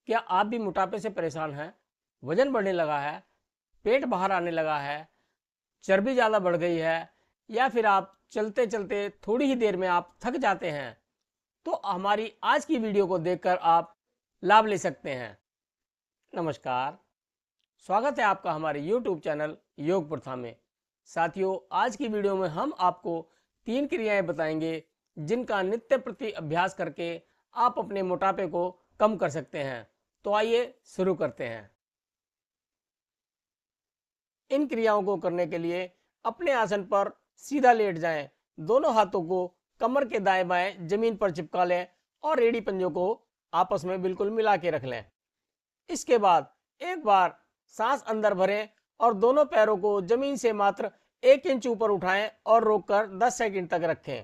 क्या आप भी मोटापे से परेशान हैं? वजन बढ़ने लगा है, पेट बाहर आने लगा है, चर्बी ज़्यादा बढ़ गई है, या फिर आप चलते चलते थोड़ी ही देर में आप थक जाते हैं? तो हमारी आज की वीडियो को देखकर आप लाभ ले सकते हैं। नमस्कार, स्वागत है आपका हमारे YouTube चैनल योग प्रथा में। साथियों, आज की वीडियो में हम आपको 3 क्रियाएं बताएंगे जिनका नित्य प्रति अभ्यास करके आप अपने मोटापे को कम कर सकते हैं। तो आइए शुरू करते हैं। इन क्रियाओं को करने के लिए अपने आसन पर सीधा लेट जाएं, दोनों हाथों को कमर के दाएं बाएं जमीन पर चिपका लें और एड़ी पंजों को आपस में बिल्कुल मिला के रख लें। इसके बाद एक बार सांस अंदर भरें और दोनों पैरों को जमीन से मात्र 1 इंच ऊपर उठाएं और रोककर 10 सेकंड तक रखें।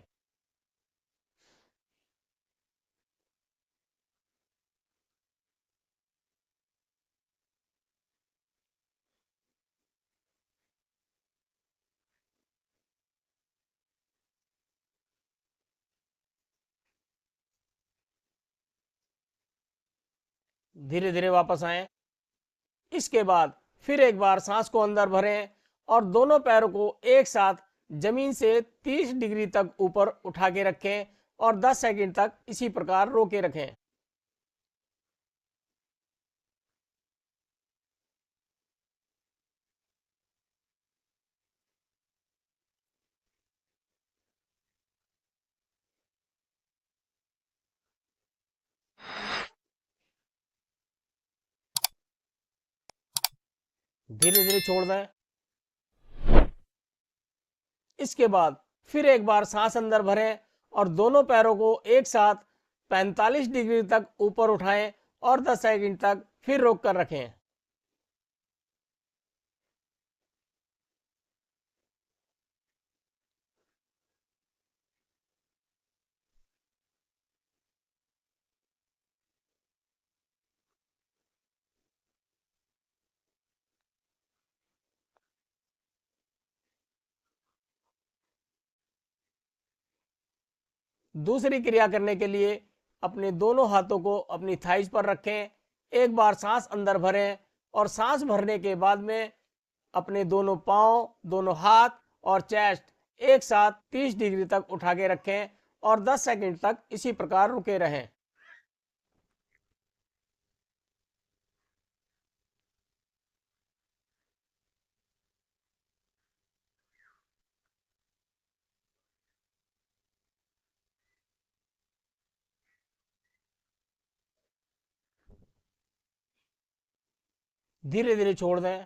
धीरे धीरे वापस आएं। इसके बाद फिर एक बार सांस को अंदर भरें और दोनों पैरों को एक साथ जमीन से 30 डिग्री तक ऊपर उठा के रखें और 10 सेकंड तक इसी प्रकार रोके रखें। धीरे धीरे छोड़ दें। इसके बाद फिर एक बार सांस अंदर भरें और दोनों पैरों को एक साथ 45 डिग्री तक ऊपर उठाएं और 10 सेकंड तक फिर रोक कर रखें। दूसरी क्रिया करने के लिए अपने दोनों हाथों को अपनी थाइज पर रखें। एक बार सांस अंदर भरें और सांस भरने के बाद में अपने दोनों पांव, दोनों हाथ और चेस्ट एक साथ 30 डिग्री तक उठा के रखें और 10 सेकंड तक इसी प्रकार रुके रहें। धीरे धीरे छोड़ दें।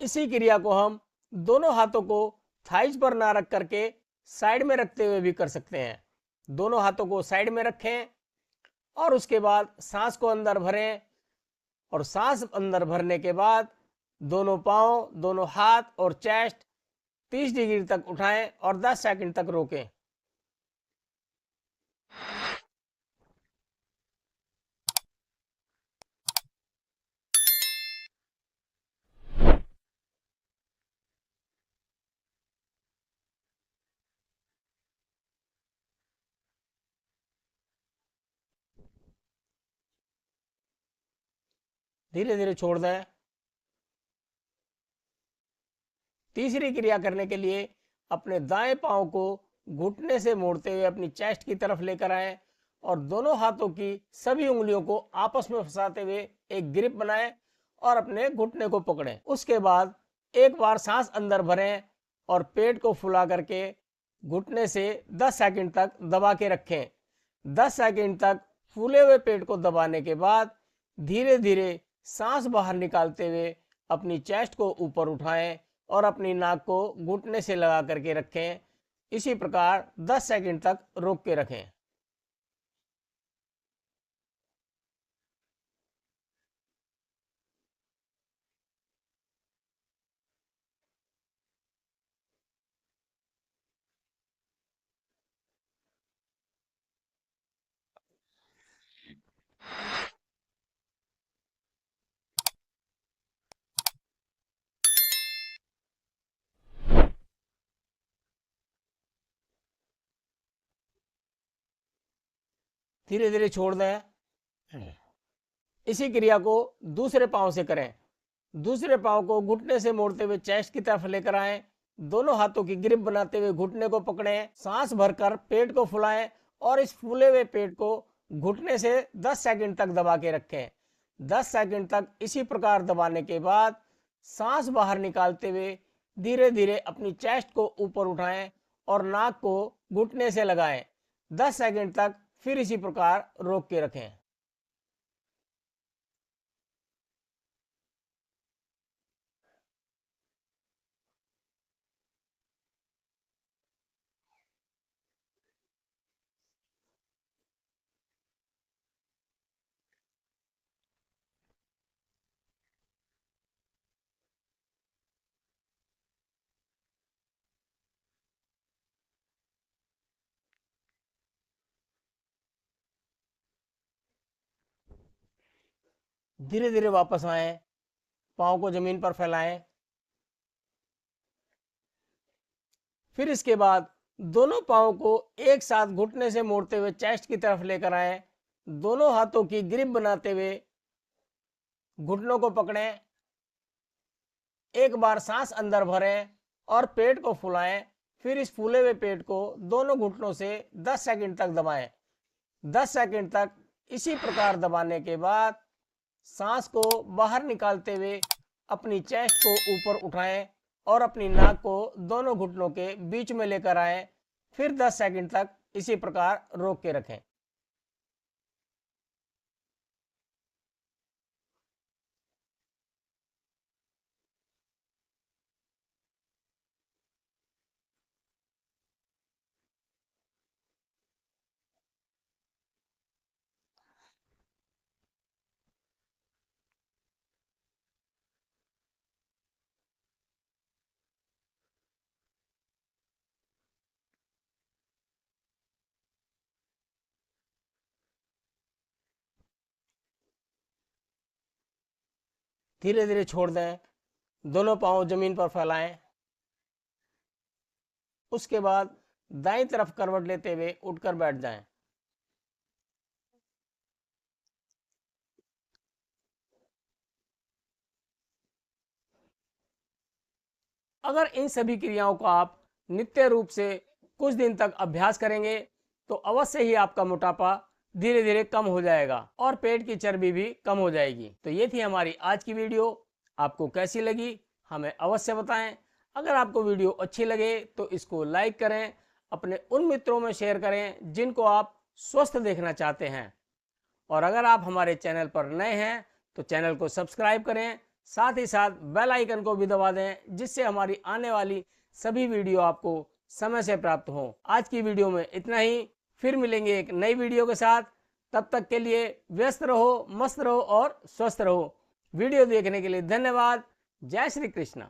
इसी क्रिया को हम दोनों हाथों को थाइज पर ना रख करके साइड में रखते हुए भी कर सकते हैं। दोनों हाथों को साइड में रखें और उसके बाद सांस को अंदर भरें और सांस अंदर भरने के बाद दोनों पांव, दोनों हाथ और चेस्ट 30 डिग्री तक उठाएं और 10 सेकंड तक रोकें। धीरे धीरे छोड़ दें। तीसरी क्रिया करने के लिए अपने दाएं पांव को घुटने से मोड़ते हुए अपनी चेस्ट की तरफ लेकर आएं और दोनों हाथों की सभी उंगलियों को आपस में फंसाते हुए एक ग्रिप बनाएं और अपने घुटने को पकड़ें। उसके बाद एक बार सांस अंदर भरें और पेट को फुला करके घुटने से 10 सेकंड तक दबा के रखें। 10 सेकंड तक फूले हुए पेट को दबाने के बाद धीरे धीरे सांस बाहर निकालते हुए अपनी चेस्ट को ऊपर उठाएं और अपनी नाक को घुटने से लगा करके रखें। इसी प्रकार 10 सेकंड तक रोक के रखें। धीरे धीरे छोड़ दें। इसी क्रिया को दूसरे पांव से करें। दूसरे पांव को घुटने से मोड़ते हुए चेस्ट की तरफ लेकर आएं। दोनों हाथों की ग्रिप बनाते हुए घुटने को पकड़ें। सांस भरकर पेट को फुलाएं और इस फूले हुए पेट को घुटने से 10 सेकंड तक दबा के रखें। 10 सेकंड तक इसी प्रकार दबाने के बाद सांस बाहर निकालते हुए धीरे धीरे अपनी चेस्ट को ऊपर उठाएं और नाक को घुटने से लगाएं। 10 सेकंड तक फिर इसी प्रकार रोक के रखें। धीरे धीरे वापस आएं, पाँव को जमीन पर फैलाएं। फिर इसके बाद दोनों पाँव को एक साथ घुटने से मोड़ते हुए चेस्ट की तरफ लेकर आएं। दोनों हाथों की ग्रिप बनाते हुए घुटनों को पकड़ें। एक बार सांस अंदर भरें और पेट को फुलाएं। फिर इस फूले हुए पेट को दोनों घुटनों से 10 सेकंड तक दबाएं। 10 सेकंड तक इसी प्रकार दबाने के बाद सांस को बाहर निकालते हुए अपनी चेस्ट को ऊपर उठाएं और अपनी नाक को दोनों घुटनों के बीच में लेकर आएं। फिर 10 सेकंड तक इसी प्रकार रोक के रखें। धीरे धीरे छोड़ दें। दोनों पांव जमीन पर फैलाएं। उसके बाद दाईं तरफ करवट लेते हुए उठकर बैठ जाएं। अगर इन सभी क्रियाओं को आप नित्य रूप से कुछ दिन तक अभ्यास करेंगे तो अवश्य ही आपका मोटापा धीरे धीरे कम हो जाएगा और पेट की चर्बी भी कम हो जाएगी। तो ये थी हमारी आज की वीडियो। आपको कैसी लगी हमें अवश्य बताएं। अगर आपको वीडियो अच्छी लगे तो इसको लाइक करें, अपने उन मित्रों में शेयर करें जिनको आप स्वस्थ देखना चाहते हैं। और अगर आप हमारे चैनल पर नए हैं तो चैनल को सब्सक्राइब करें, साथ ही साथ बेल आइकन को भी दबा दें जिससे हमारी आने वाली सभी वीडियो आपको समय से प्राप्त हो। आज की वीडियो में इतना ही। फिर मिलेंगे एक नई वीडियो के साथ। तब तक के लिए व्यस्त रहो, मस्त रहो और स्वस्थ रहो। वीडियो देखने के लिए धन्यवाद। जय श्री कृष्ण।